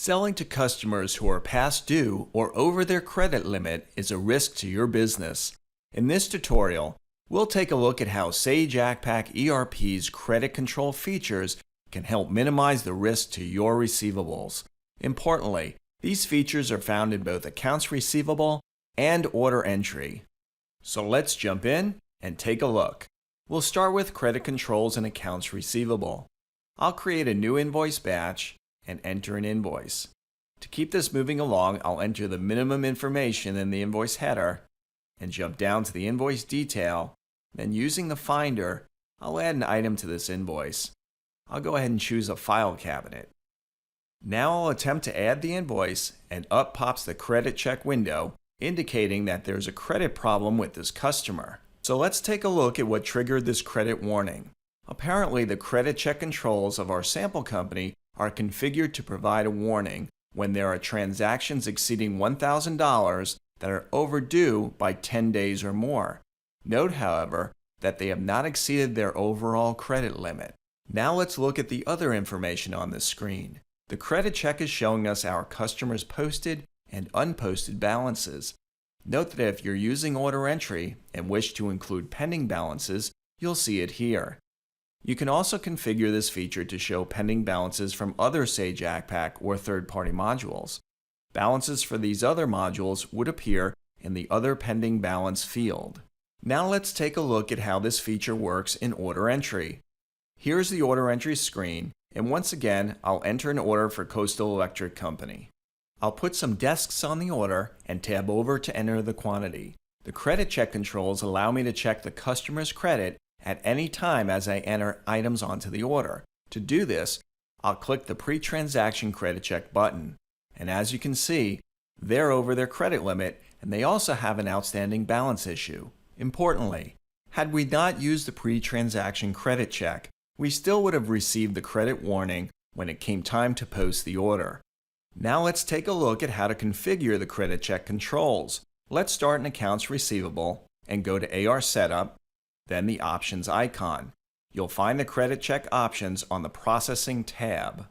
Selling to customers who are past due or over their credit limit is a risk to your business. In this tutorial, we'll take a look at how Sage Accpac ERP's credit control features can help minimize the risk to your receivables. Importantly, these features are found in both accounts receivable and order entry. So let's jump in and take a look. We'll start with credit controls and accounts receivable. I'll create a new invoice batch and enter an invoice. To keep this moving along, I'll enter the minimum information in the invoice header and jump down to the invoice detail. Then using the finder, I'll add an item to this invoice. I'll go ahead and choose a file cabinet. Now I'll attempt to add the invoice, and up pops the credit check window indicating that there's a credit problem with this customer. So let's take a look at what triggered this credit warning. Apparently, the credit check controls of our sample company are configured to provide a warning when there are transactions exceeding $1,000 that are overdue by 10 days or more. Note, however, that they have not exceeded their overall credit limit. Now let's look at the other information on this screen. The credit check is showing us our customers' posted and unposted balances. Note that if you're using order entry and wish to include pending balances, you'll see it here. You can also configure this feature to show pending balances from other Sage Accpac or third-party modules. Balances for these other modules would appear in the Other Pending Balance field. Now let's take a look at how this feature works in order entry. Here's the order entry screen, and once again, I'll enter an order for Coastal Electric Company. I'll put some desks on the order and tab over to enter the quantity. The credit check controls allow me to check the customer's credit at any time as I enter items onto the order. To do this, I'll click the Pre-Transaction Credit Check button. And as you can see, they're over their credit limit, and they also have an outstanding balance issue. Importantly, had we not used the Pre-Transaction Credit Check, we still would have received the credit warning when it came time to post the order. Now let's take a look at how to configure the credit check controls. Let's start in Accounts Receivable and go to AR Setup, then the Options icon. You'll find the credit check options on the Processing tab.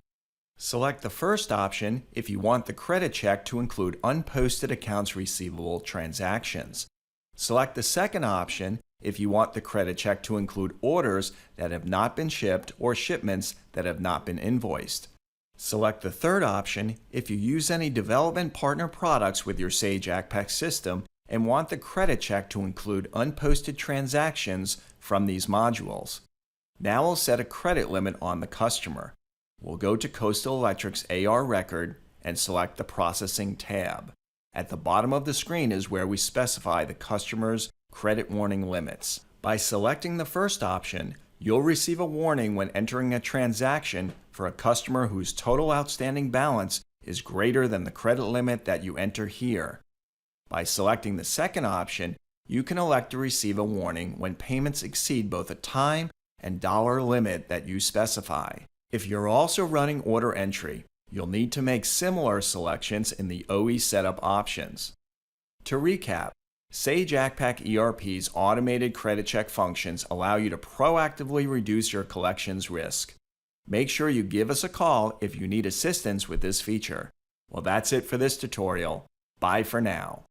Select the first option if you want the credit check to include unposted accounts receivable transactions. Select the second option if you want the credit check to include orders that have not been shipped or shipments that have not been invoiced. Select the third option if you use any development partner products with your Sage Accpac system and want the credit check to include unposted transactions from these modules. Now we'll set a credit limit on the customer. We'll go to Coastal Electric's AR record and select the Processing tab. At the bottom of the screen is where we specify the customer's credit warning limits. By selecting the first option, you'll receive a warning when entering a transaction for a customer whose total outstanding balance is greater than the credit limit that you enter here. By selecting the second option, you can elect to receive a warning when payments exceed both a time and dollar limit that you specify. If you're also running order entry, you'll need to make similar selections in the OE setup options. To recap, Sage Accpac ERP's automated credit check functions allow you to proactively reduce your collections risk. Make sure you give us a call if you need assistance with this feature. Well, that's it for this tutorial. Bye for now.